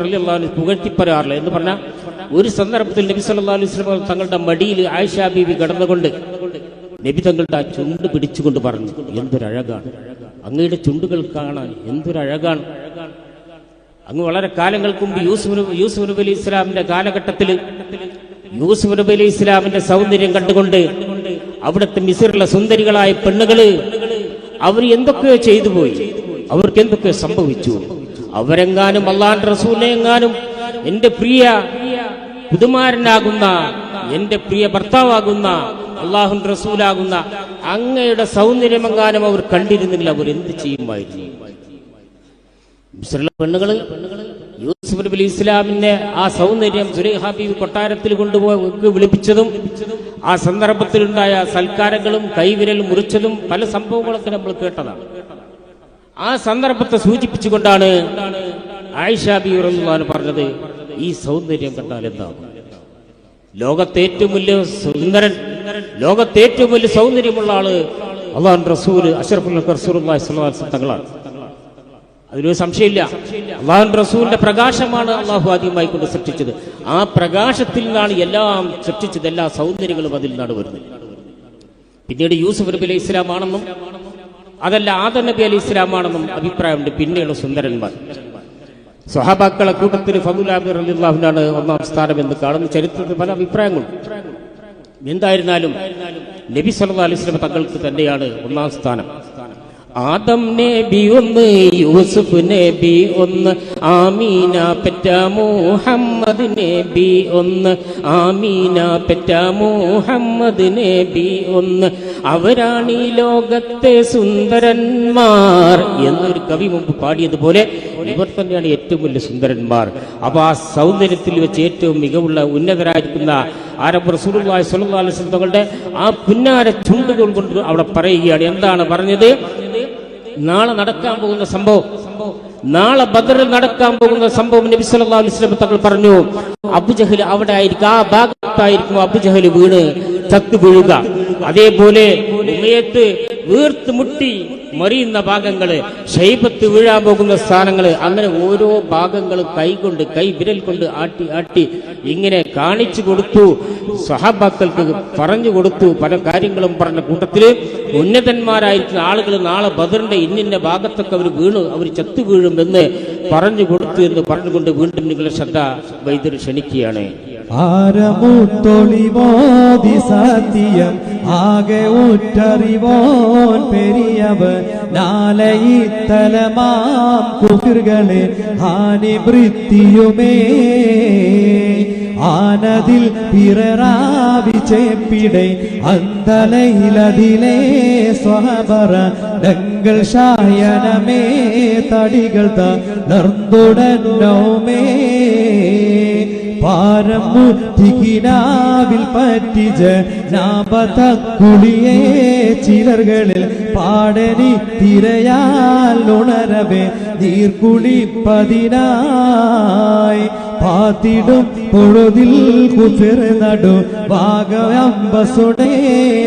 റളിയല്ലാഹു അൻഹ പുകഴ്ത്തി പറയാറില്ല എന്ന് പറഞ്ഞാൽ, ഒരു സന്ദർഭത്തിൽ നബി സല്ലല്ലാഹു അലൈഹി വസല്ലം തങ്ങളുടെ മടിയിൽ ആയിഷ ബീവി കിടന്നുകൊണ്ട് നബി തങ്ങളുടെ ആ ചുണ്ട് പിടിച്ചുകൊണ്ട് പറഞ്ഞു, എന്തൊരഴകാണ് അങ്ങയുടെ ചുണ്ടുകൾ കാണാൻ, എന്തൊരഴകാണ്. അങ്ങ് വളരെ കാലങ്ങൾക്ക് മുമ്പ് യൂസുഫ് നബി അലൈഹി ഇസ്ലാമിന്റെ കാലഘട്ടത്തിൽ യൂസുഫ് നബി അലൈഹി ഇസ്ലാമിന്റെ സൗന്ദര്യം കണ്ടുകൊണ്ട് അവിടുത്തെ മിസ്റിലെ സുന്ദരികളായ പെണ്ണുകള് അവർ എന്തൊക്കെയോ ചെയ്തു പോയി, അവർക്ക് എന്തൊക്കെയോ സംഭവിച്ചു. അവരെങ്ങാനും അല്ലാഹുവിന്റെ റസൂലിനെ എങ്ങാനും എന്റെ പ്രിയ പുതുമാരനാകുന്ന, എന്റെ പ്രിയ ഭർത്താവാകുന്ന, അല്ലാഹുവിന്റെ റസൂലാകുന്ന അങ്ങയുടെ സൗന്ദര്യമെങ്ങാനും അവർ കണ്ടിരുന്നെങ്കിൽ അവർ എന്ത് ചെയ്യുമായിരുന്നു. മിസ്റിലെ പെണ്ണുകള് യൂസുഫ് നബി അലൈഹി ഇസ്ലാമിന്റെ ആ സൗന്ദര്യം സുലൈഖ ബീവി കൊട്ടാരത്തിൽ കൊണ്ടുപോയി വിളിപ്പിച്ചതും ആ സന്ദർഭത്തിലുണ്ടായ സൽക്കാരങ്ങളും കൈവിരൽ മുറിച്ചതും പല സംഭവങ്ങളൊക്കെ നമ്മൾ കേട്ടതാണ്. ആ സന്ദർഭത്തെ സൂചിപ്പിച്ചുകൊണ്ടാണ് ആയിഷ ബീവി റളിയല്ലാഹു അൻഹ പറഞ്ഞത്, ഈ സൗന്ദര്യം കണ്ടാൽ എന്താകും? ലോകത്തെ ഏറ്റവും വലിയ സുന്ദരൻ, ലോകത്തെ ഏറ്റവും വലിയ സൗന്ദര്യമുള്ള ആള് അല്ലാഹുവിന്റെ റസൂൽ അഷ്റഫുൽ റസൂലുള്ളാഹി സ്വല്ലല്ലാഹു അലൈഹി വസല്ലം തങ്ങളാണ്. അതിലൊരു സംശയമില്ല. അല്ലാഹുവിന്റെ റസൂലിന്റെ പ്രകാശമാണ് അള്ളാഹു ആദ്യമായി കൊണ്ട് സൃഷ്ടിച്ചത്. ആ പ്രകാശത്തിൽ നിന്നാണ് എല്ലാം സൃഷ്ടിച്ചത്, എല്ലാ സൗന്ദര്യങ്ങളും അതിൽ നിന്നാണ് വരുന്നത്. പിന്നീട് യൂസുഫ് നബി അലൈഹി ഇസ്ലാം ആണെന്നും അതല്ല ആദം നബി അലൈഹി ഇസ്ലാം ആണെന്നും അഭിപ്രായമുണ്ട്. പിന്നെയുള്ള സുന്ദരന്മാർ സ്വഹാബാക്കളെ കൂട്ടത്തിൽ ഫദ്ലുൽ ആബി റളിയല്ലാഹു അൻഹു ഒന്നാം സ്ഥാനം എന്ന് കാണുന്ന ചരിത്രത്തിൽ പല അഭിപ്രായങ്ങളും. എന്തായിരുന്നാലും നബി സല്ലല്ലാഹു അലൈഹി വസല്ലം തങ്ങൾക്ക് തന്നെയാണ് ഒന്നാം സ്ഥാനം. ആദം നബി ഒന്ന്, യൂസുഫ് നബി ഒന്ന്, ആമീന പെറ്റ മുഹമ്മദ് നബി ഒന്ന്, ആമീന പെറ്റ മുഹമ്മദ് നബി ഒന്ന്, അവരാണ് ഈ ലോകത്തെ സുന്ദരന്മാർ എന്നൊരു കവി മുമ്പ് പാടിയതുപോലെ ഇവർ തന്നെയാണ് ഏറ്റവും വലിയ സുന്ദരന്മാർ. അപ്പൊ ആ സൗന്ദര്യത്തിൽ വെച്ച് ഏറ്റവും മികവുള്ള ഉന്നതരായിരിക്കുന്ന ആരംഭ റസൂലുള്ളാഹി സ്വല്ലല്ലാഹു അലൈഹി വസല്ലം തങ്ങളുടെ ആ പുന്നാര ചുണ്ടുകൾ കൊണ്ട് അവിടെ പറയുകയാണ്. എന്താണ് പറഞ്ഞത്? നാളെ നടക്കാൻ പോകുന്ന സംഭവം, നാളെ ബദറിൽ നടക്കാൻ പോകുന്ന സംഭവം നബി സല്ലല്ലാഹു അലൈഹി വസല്ലം തങ്ങൾ പറഞ്ഞു, അബൂജഹൽ അവിടെ ആയിരിക്കും, ആ ഭാഗത്തായിരിക്കും അബൂജഹൽ വീണ് ചത്തു വീഴുക. അതേപോലെ ഉമയത്ത് വീർത്ത് മുട്ടി മറിയുന്ന ഭാഗങ്ങള്, ഷൈബത്ത് വീഴാൻ പോകുന്ന സ്ഥാനങ്ങള്, അങ്ങനെ ഓരോ ഭാഗങ്ങളും കൈകൊണ്ട്, കൈ വിരൽ കൊണ്ട് ആട്ടി ആട്ടി ഇങ്ങനെ കാണിച്ചു കൊടുത്തു. സ്വഹാബാക്കൾക്ക് പറഞ്ഞു കൊടുത്തു. പല കാര്യങ്ങളും പറഞ്ഞ കൂട്ടത്തില് ഉന്നതന്മാരായിരിക്കുന്ന ആളുകൾ നാളെ ബദറിന്റെ ഇന്നിന്റെ ഭാഗത്തൊക്കെ അവർ വീണു, അവർ ചത്തു വീഴും എന്ന് പറഞ്ഞു കൊടുത്തു എന്ന് പറഞ്ഞുകൊണ്ട് വീണ്ടും നിങ്ങളുടെ ശ്രദ്ധ വൈദ്യർ ക്ഷണിക്കുകയാണ്. ആരമുത്തൊളിവോതി സത്യം ആകെ ഉറ്ററിവോൻ പെരിയവർ നാലയിത്തലമാം കുഫിറുകളെ ഹാനി വൃത്തിയുമേ ആനതിൽ പിററാവി ചേപ്പിടை അന്തലയിലതിലെ സ്വഹബറ ഡങ്ങൾ ശായനമേ തടികൾ തളർന്നുടന്നോമേ പാരമുറ്റിക്കിനാവിൽ പറ്റിജ നാപതക്കുളിയേ ചിലർകളിൽ പാടനി തിരയാൽ ഉണരവേ നീർക്കുളിപ്പതിനായി പാത്തിടും പൊഴുതിൽ കുഫിർ നടു ഭാഗമ്പസുടേ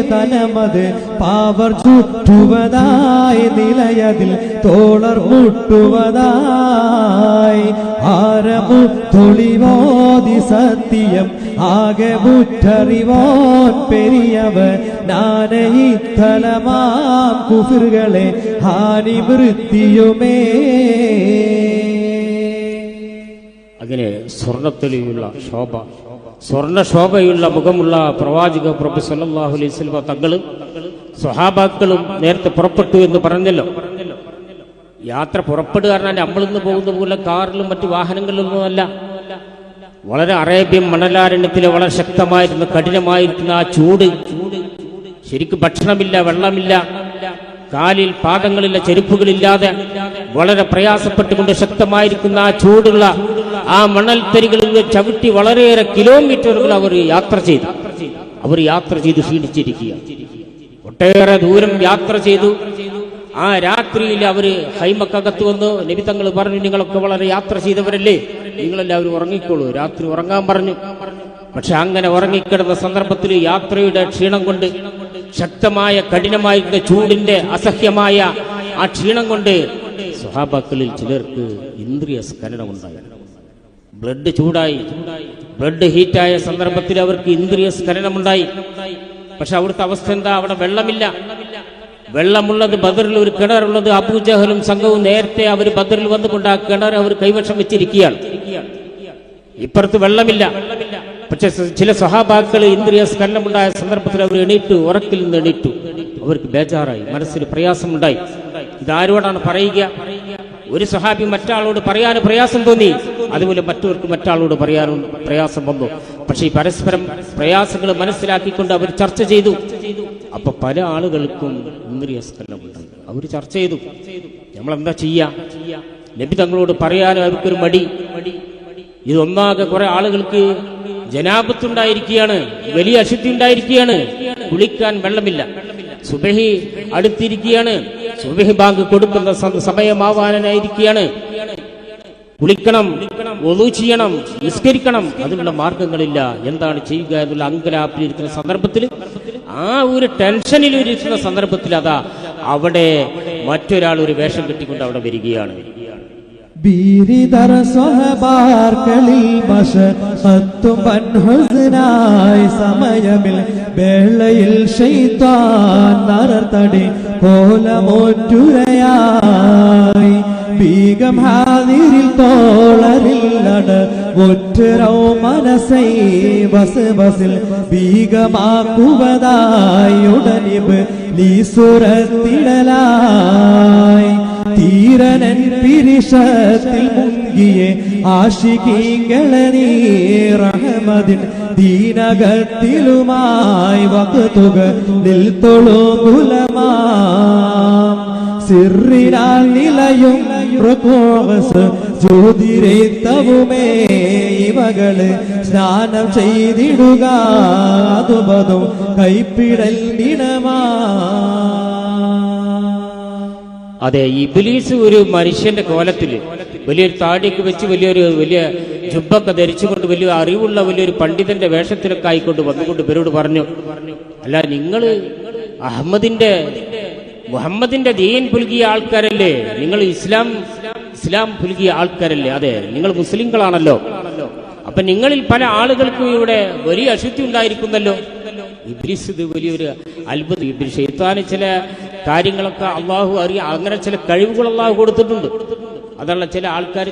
തനമത് പാവർ ചുറ്റുവതായി നിലയതിൽ തോളർ മുട്ടുവതായി ആരമു തൊളിവോതി സത്യം ആകെ മുറ്ററിവോൻ പെരിയവർ നാനയിത്തലമാം കുഫിറുകളെ ഹാനി വൃത്തിയുമേ അങ്ങനെ സ്വർണ്ണത്തെളിയുള്ള ശോഭ, സ്വർണ്ണ ശോഭയുള്ള മുഖമുള്ള പ്രവാചക പ്രഭു സല്ലല്ലാഹു അലൈഹി വസല്ലം തങ്ങളും സ്വഹാബാക്കളും നേരത്തെ പുറപ്പെട്ടു എന്ന് പറഞ്ഞല്ലോ. യാത്ര പുറപ്പെടുക പറഞ്ഞാൽ നമ്മളിന്ന് പോകുന്ന പോലെ കാറിലും മറ്റു വാഹനങ്ങളിലൊന്നുമല്ല. വളരെ അറേബ്യൻ മണലാരണ്യത്തിലെ വളരെ ശക്തമായിരുന്ന കഠിനമായിരിക്കുന്ന ആ ചൂട്, ശരിക്കും ഭക്ഷണമില്ല, വെള്ളമില്ല, കാലിൽ പാദങ്ങളില്ല, ചെരുപ്പുകളില്ലാതെ വളരെ പ്രയാസപ്പെട്ടുകൊണ്ട് ശക്തമായിരിക്കുന്ന ആ ചൂടുള്ള ആ മണൽത്തരികളിൽ ചവിട്ടി വളരെയേറെ കിലോമീറ്ററുകൾ അവർ യാത്ര ചെയ്ത് ക്ഷീണിച്ചിരിക്കുക. ഒട്ടേറെ ദൂരം യാത്ര ചെയ്തു. ആ രാത്രിയിൽ അവര് ഹൈമക്കകത്ത് വന്നു. നബി തങ്ങൾ പറഞ്ഞു, നിങ്ങളൊക്കെ വളരെ യാത്ര ചെയ്തവരല്ലേ, നിങ്ങളെല്ലാവരും ഉറങ്ങിക്കോളൂ, രാത്രി ഉറങ്ങാൻ പറഞ്ഞു. പക്ഷെ അങ്ങനെ ഉറങ്ങിക്കിടന്ന സന്ദർഭത്തിൽ യാത്രയുടെ ക്ഷീണം കൊണ്ട്, ശക്തമായ കഠിനമായിരുന്ന ചൂടിന്റെ അസഹ്യമായ ആ ക്ഷീണം കൊണ്ട് സ്വഹാബാക്കളിൽ ചിലർക്ക് ഇന്ദ്രിയ സ്ഖലനമുണ്ടായി. ബ്ലഡ് ചൂടായി, ബ്ലഡ് ഹീറ്റായ സന്ദർഭത്തിൽ അവർക്ക് ഇന്ദ്രിയ സ്ഖലനമുണ്ടായി. പക്ഷെ അവിടുത്തെ അവസ്ഥ എന്താ? അവിടെ വെള്ളമില്ല. വെള്ളമുള്ളത് ബദറിൽ ഒരു കിണറുള്ളത്. അബൂജഹലും സംഘവും നേരത്തെ അവർ ബദറിൽ വന്നുകൊണ്ട് ആ കിണർ അവർ കൈവശം വെച്ചിരിക്കുകയാണ്. ഇപ്പുറത്ത് വെള്ളമില്ല. പക്ഷെ ചില സ്വഹാബാക്കൾ ഇന്ദ്രിയ സ്ഖലനമുണ്ടായ സന്ദർഭത്തിൽ അവർ ഉറക്കിൽ നിന്ന് എണീറ്റു. അവർക്ക് ബേജാറായി, മനസ്സിന് പ്രയാസമുണ്ടായി. ഇതാരോടാണ് പറയുക? ഒരു സ്വഹാബി മറ്റാളോട് പറയാൻ പ്രയാസം തോന്നി, അതുപോലെ മറ്റവർക്ക് മറ്റാളോട് പറയാനും പ്രയാസം വന്നു. പക്ഷെ ഈ പരസ്പരം പ്രയാസങ്ങൾ മനസ്സിലാക്കിക്കൊണ്ട് അവർ ചർച്ച ചെയ്തു. അപ്പൊ പല ആളുകൾക്കും ഇന്ദ്രിയ സ്ഖലനമുണ്ട്. അവർ ചർച്ച ചെയ്തു, നമ്മളെന്താ ചെയ്യാ? നബി തങ്ങളോട് പറയാനും അവർക്കൊരു മടി. ഇതൊന്നാകെ കുറെ ആളുകൾക്ക് ജനാബത്തുണ്ടായിരിക്കുകയാണ്, വലിയ അശുദ്ധി ഉണ്ടായിരിക്കുകയാണ്, കുളിക്കാൻ വെള്ളമില്ല. സുബഹി അടുത്തിരിക്കുകയാണ്, സുബഹി ബാങ്ക് കൊടുക്കുന്ന സമയമാവാനായിരിക്കുകയാണ്. കുളിക്കണം, വുളു ചെയ്യണം, നിസ്കരിക്കണം, അതിനുള്ള മാർഗങ്ങളില്ല. എന്താണ് ചെയ്യുക എന്നുള്ള അങ്കലാപ്പിലിരിക്കുന്ന സന്ദർഭത്തിൽ, ആ ഒരു ടെൻഷനിലിരിക്കുന്ന സന്ദർഭത്തിൽ അതാ അവിടെ മറ്റൊരാൾ ഒരു വേഷം കെട്ടിക്കൊണ്ട് അവിടെ വരികയാണ്. ബീരിതര സ്വഹബാർക്കളിൽ മശഖത്തും ഹുസ്നായി സമയമിൽ വേളയിൽ ശൈത്താൻ നരതടി കോലമോറ്റുരയായി ബീഗം ഹാദിരിൽ തോളരില്ലട ഒറ്റരോ മനസ്സൈ ബസിൽ ബീഗമാക്കുവതായി ഉടനിബ് ലീസുരത്തിടലായി തീരനൻ പിരിശത്തിൽ മുങ്ങിയെ ആശികീങ്ങളെ നീ റഹ്മദിൻ ദീനകത്തിലുമായി വക്തുകളിൽ തൊഴുകുലമാം സിറിനാൽ നിലയും ജ്യോതിരേത്തവുമേ ഇവകള് സ്നാനം ചെയ്തിടുക അതുപതും കൈപ്പിടൽ നിടമാ. അതെ, ഇബ്ലീസ് ഒരു മനുഷ്യന്റെ കോലത്തില് വലിയൊരു താടിയൊക്കെ വെച്ച് വലിയ ജുബ്ബൊക്കെ ധരിച്ചുകൊണ്ട് വലിയ അറിവുള്ള വലിയൊരു പണ്ഡിതന്റെ വേഷത്തിലൊക്കെ ആയിക്കൊണ്ട് വന്നുകൊണ്ട് ഇവരോട് പറഞ്ഞു, അല്ല നിങ്ങള് മുഹമ്മദിന്റെ ദീൻ പുൽകിയ ആൾക്കാരല്ലേ, നിങ്ങൾ ഇസ്ലാം പുൽകിയ ആൾക്കാരല്ലേ? അതെ, നിങ്ങൾ മുസ്ലിങ്ങളാണല്ലോ. അപ്പൊ നിങ്ങളിൽ പല ആളുകൾക്കും ഇവിടെ വലിയ അശുദ്ധി ഉണ്ടായിരിക്കുന്നല്ലോ. ഇബ്ലീസ് ഇത് വലിയൊരു അത്ഭുതം. ഇബ്ലീസ് ശൈത്താന് ചില കാര്യങ്ങളൊക്കെ അള്ളാഹു അറിയാം, അങ്ങനെ ചില കഴിവുകൾ അള്ളാഹു കൊടുത്തിട്ടുണ്ട്. അതല്ല ചില ആൾക്കാർ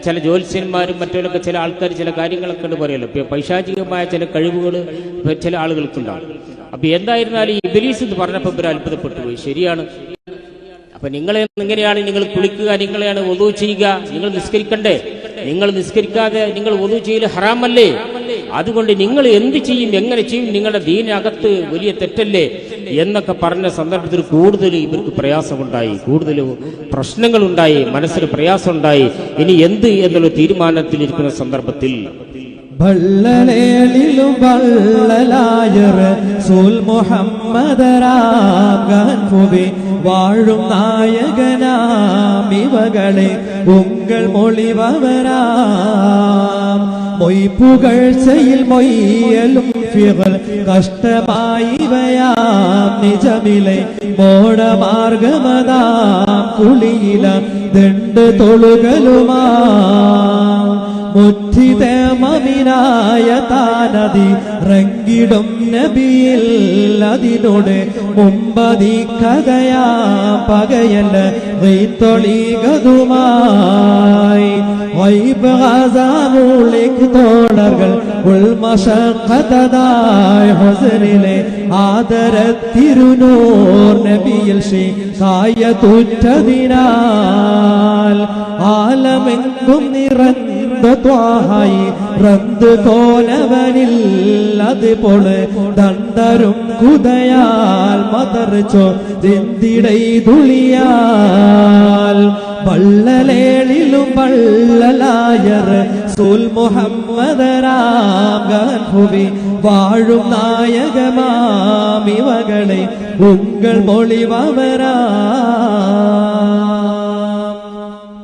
ചില ജ്യോത്സ്യന്മാരും മറ്റവരൊക്കെ ചില ആൾക്കാർ ചില കാര്യങ്ങളൊക്കെ ഉണ്ട് പറയല്ലോ. ഇപ്പൊ പൈശാചികമായ ചില കഴിവുകൾ ചില ആളുകൾക്കുണ്ടാവും. അപ്പൊ എന്തായിരുന്നാലും ഈ ഇബ്ലീസ് എന്ന് പറഞ്ഞപ്പോൾ ഇവർ അത്ഭുതപ്പെട്ടു പോയി. ശരിയാണ്. അപ്പൊ എങ്ങനെയാണ് നിങ്ങൾ കുളിക്കുക, നിങ്ങളെയാണ് വുളു ചെയ്യുക, നിങ്ങൾ നിസ്കരിക്കണ്ടേ? നിങ്ങൾ നിസ്കരിക്കാതെ നിങ്ങൾ വുളു ചെയ്യൽ ഹറാമല്ലേ? അതുകൊണ്ട് നിങ്ങൾ എന്ത് ചെയ്യും, എങ്ങനെ ചെയ്യും, നിങ്ങളുടെ ദീനകത്ത് വലിയ തെറ്റല്ലേ എന്നൊക്കെ പറഞ്ഞ സന്ദർഭത്തിൽ കൂടുതൽ ഇവർക്ക് പ്രയാസമുണ്ടായി, കൂടുതൽ പ്രശ്നങ്ങളുണ്ടായി, മനസ്സിന് പ്രയാസമുണ്ടായി. ഇനി എന്ത് എന്നുള്ള തീരുമാനത്തിലിരിക്കുന്ന സന്ദർഭത്തിൽ ബള്ളലേളിലും ബള്ളലായ റസൂൽ മുഹമ്മദരാഗൻഫുബി വാഴും നായകനാം ഇവകളെ ഉങ്ങൾ മൊഴിവരാം മൊയ്പുകഴ്ചയിൽ മൊയ്യലും ഫിഗൽ കഷ്ടമായിവയാം നിജമിലെ മോടമാർഗമതാം കുളിയില ദണ്ട് തൊളുകളുമാം മുറ്റിതമമിനായ താനതി റങ്കിടും നബിയിൽ അതിനോട് മുമ്പതി കഥയാം പകയല്ല വൈത്തൊളികതുമായി വൈബ ഹൈബ് ഗസാമുളിക് തോടകൾ ഉൾമശഖതദായ ഹുസ്നിലെ ആദരത്തിരുനൂർ നബിയിൽ ഷികായത്തുറ്റതിനാൽ ആലമെങ്കും നിറഞ്ഞ ത്വാഹായി റന്ത് കോലവനിൽ അതുപോലെ ദണ്ടരും കുതയാൽ മതർച്ചോ ദിന്തിടൈ തുളിയാൽ വള്ളലേളിലും വള്ളലായർ സൂൽ മുഹമ്മദരാം ഗൻഹുബി വാഴും നായകമാമിവകളെ ഉങ്ങൾ മൊഴിവരാ.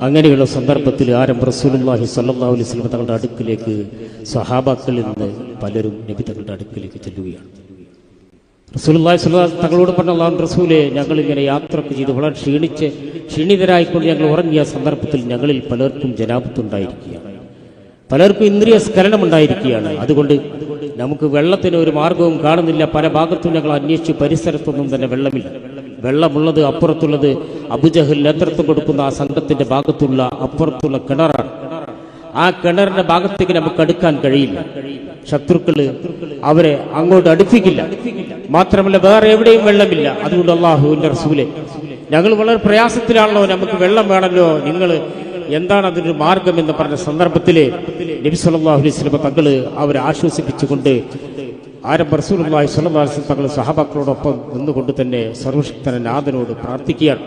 അങ്ങനെയുള്ള സന്ദർഭത്തിൽ റസൂലുള്ളാഹി സ്വല്ലല്ലാഹു അലൈഹി വസല്ലം തങ്ങളുടെ അടുക്കിലേക്ക് സ്വഹാബാക്കളിൽ നിന്ന് പലരും നബി തങ്ങളുടെ അടുക്കിലേക്ക് ചെല്ലുകയാണ്. റസൂലുള്ളാഹി സ്വല്ലല്ലാഹു അലൈഹി വസല്ലം തങ്ങളോട് പറഞ്ഞ അല്ലാഹുവിന്റെ റസൂലേ, ഞങ്ങളിങ്ങനെ യാത്രയൊക്കെ ചെയ്ത് വളരെ ക്ഷീണിതരായിക്കൊണ്ട് ഞങ്ങൾ ഉറങ്ങിയ സന്ദർഭത്തിൽ ഞങ്ങളിൽ പലർക്കും ജനാബത്തുണ്ടായിരിക്കുകയാണ്, പലർക്കും ഇന്ദ്രിയ സ്ഖലനമുണ്ടായിരിക്കുകയാണ്. അതുകൊണ്ട് നമുക്ക് വെള്ളത്തിന് ഒരു മാർഗവും കാണുന്നില്ല. പല ഭാഗത്തും ഞങ്ങൾ അന്വേഷിച്ചു, പരിസരത്തൊന്നും തന്നെ വെള്ളമില്ല. വെള്ളമുള്ളത് അപ്പുറത്തുള്ളത് അബൂജഹൽ നേതൃത്വം കൊടുക്കുന്ന ആ സംഘത്തിന്റെ ഭാഗത്തുള്ള അപ്പുറത്തുള്ള കിണറാണ്. ആ കിണറിന്റെ ഭാഗത്തേക്ക് നമുക്ക് അടുക്കാൻ കഴിയില്ല. ശത്രുക്കള് അവരെ അങ്ങോട്ട് അടുപ്പിക്കില്ല. മാത്രമല്ല വേറെ എവിടെയും വെള്ളമില്ല. അതുകൊണ്ട് അല്ലാഹുവിന്റെ റസൂലേ, ഞങ്ങൾ വളരെ പ്രയാസത്തിലാണല്ലോ, നമുക്ക് വെള്ളം വേണമല്ലോ, നിങ്ങൾ എന്താണ് അതിനൊരു മാർഗം എന്ന് പറഞ്ഞ സന്ദർഭത്തില് നബി സല്ലല്ലാഹു അലൈഹി വസല്ലം തങ്ങൾ അവരെ ആശ്വസിപ്പിച്ചുകൊണ്ട് റസൂലുള്ളാഹി സ്വല്ലല്ലാഹു അലൈഹി വസല്ലം തങ്ങൾ സഹാബാക്കളോടൊപ്പം നിന്നുകൊണ്ട് തന്നെ സർവശക്തനായ നാഥനോട് പ്രാർത്ഥിക്കുകയാണ്.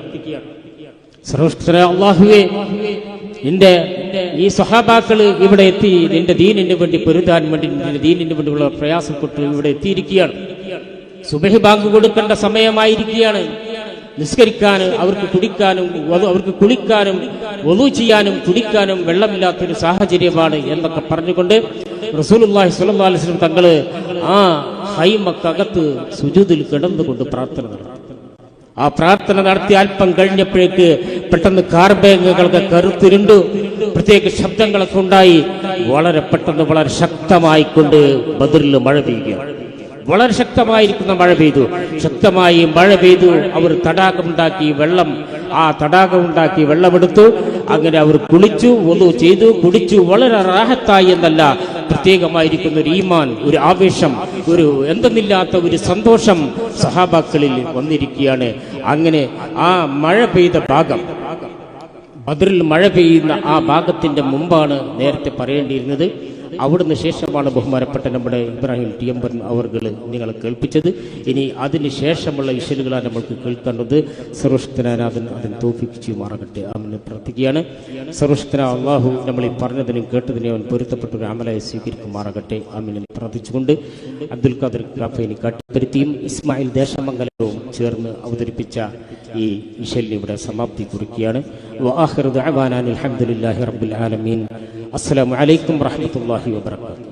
സർവശക്തനായ അല്ലാഹുവേ, നിന്റെ ഈ സഹാബാക്കൾ ഇവിടെ എത്തി നിന്റെ ദീനിന് വേണ്ടി പൊരുതാൻ വേണ്ടി, നിന്റെ ദീനിന് വേണ്ടിയുള്ള പ്രയാസപ്പെട്ട് ഇവിടെ എത്തിയിരിക്കുകയാണ്. സുബഹി ബാങ്ക് കൊടുക്കേണ്ട സമയമായിരിക്കുകയാണ്. നിസ്കരിക്കാൻ അവർക്ക് കുടിക്കാനും അവർക്ക് കുളിക്കാനും വദു ചെയ്യാനും കുടിക്കാനും വെള്ളമില്ലാത്തൊരു സാഹചര്യമാണ് എന്നൊക്കെ പറഞ്ഞുകൊണ്ട് റസൂലുള്ളാഹി സ്വല്ലല്ലാഹു അലൈഹി വസല്ലം തങ്ങള് ആ ഹൈമക്കകത്ത് സുജൂദിൽ കിടന്നുകൊണ്ട് പ്രാർത്ഥന നടത്തി. ആ പ്രാർത്ഥന നടത്തി അല്പം കഴിഞ്ഞപ്പോഴേക്ക് പെട്ടെന്ന് കാർമേഘങ്ങളൊക്കെ കറുത്തിരുണ്ടു, പ്രത്യേക ശബ്ദങ്ങളൊക്കെ ഉണ്ടായി. വളരെ പെട്ടെന്ന് വളരെ ശക്തമായിക്കൊണ്ട് ബദറിൽ മഴ പെയ്യുകയാണ്. വളരെ ശക്തമായിരിക്കുന്ന മഴ പെയ്തു. ശക്തമായി മഴ പെയ്തു. അവർ തടാകമുണ്ടാക്കി വെള്ളമെടുത്തു. അങ്ങനെ അവർ കുളിച്ചു, വദു ചെയ്തു, കുടിച്ചു. വളരെ റാഹത്തായി എന്നല്ല, പ്രത്യേകമായിരിക്കുന്ന ഒരു ഈമാൻ, ഒരു ആവേശം, ഒരു എന്തെന്നില്ലാത്ത ഒരു സന്തോഷം സഹാബാക്കളിൽ വന്നിരിക്കുകയാണ്. അങ്ങനെ ആ മഴ പെയ്ത ഭാഗം, ബദറിൽ മഴ പെയ്യുന്ന ആ ഭാഗത്തിന്റെ മുമ്പാണ് നേരത്തെ പറയേണ്ടിയിരുന്നത്. അവിടുന്ന് ശേഷമാണ് ബഹുമാനപ്പെട്ട നമ്മുടെ ഇബ്രാഹിം ടിയമ്പൻ അവർകൾ നിങ്ങളെ കേൾപ്പിച്ചത്. ഇനി അതിന് ശേഷമുള്ള ഇശലുകളാണ് നമ്മൾക്ക് കേൾക്കേണ്ടത്. സർവശക്തനാഥൻ അതിന് തോഫീക്ക് ചെയ്യുമാറാകട്ടെ. ആമീൻ പ്രാർത്ഥിക്കുകയാണ്. സർവശക്തനായ അല്ലാഹു നമ്മൾ ഈ പറഞ്ഞതിനും കേട്ടതിനും അവൻ പൊരുത്തപ്പെട്ട ഒരു അമലായി സ്വീകരിക്കുമാറാകട്ടെ. ആമീൻ പ്രാർത്ഥിച്ചുകൊണ്ട് അബ്ദുൽ ഖാദിർ കാഫേനി കാട്ടിപ്പരുത്തിയും ഇസ്മായിൽ ദേശമംഗലവും ചേർന്ന് അവതരിപ്പിച്ച ഈ ഇശലിന് ഇവിടെ സമാപ്തി കുറിക്കുകയാണ്. വആഖിറു ദഅവാനാ അൽഹംദുലില്ലാഹി റബ്ബിൽ ആലമീൻ. അസ്സലാമു അലൈക്കും വറഹ്മത്തുള്ളാഹി വബറകാതുഹു.